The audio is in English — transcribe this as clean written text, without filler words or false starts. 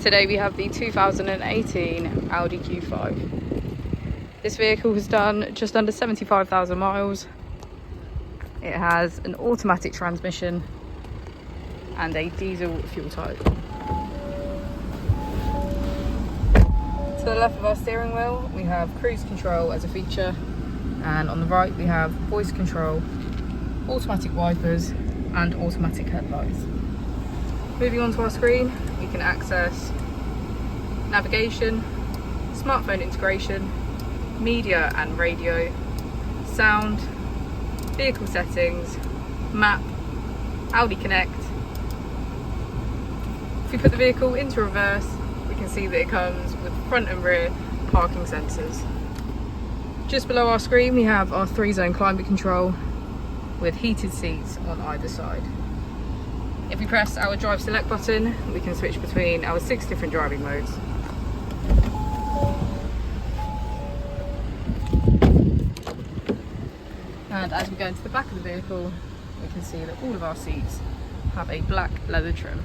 today we have the 2018 Audi Q5. This vehicle has done just under 75,000 miles. It has an automatic transmission and a diesel fuel type. To the left of our steering wheel we have cruise control as a feature, and on the right we have voice control, automatic wipers and automatic headlights. Moving on to our screen, we can access navigation, smartphone integration, media and radio, sound, vehicle settings, map, Audi Connect. If we put the vehicle into reverse, we can see that it comes with front and rear parking sensors. Just below our screen we have our 3-zone climate control with heated seats on either side. If we press our drive select button, we can switch between our 6 different driving modes. And as we go into the back of the vehicle, we can see that all of our seats have a black leather trim.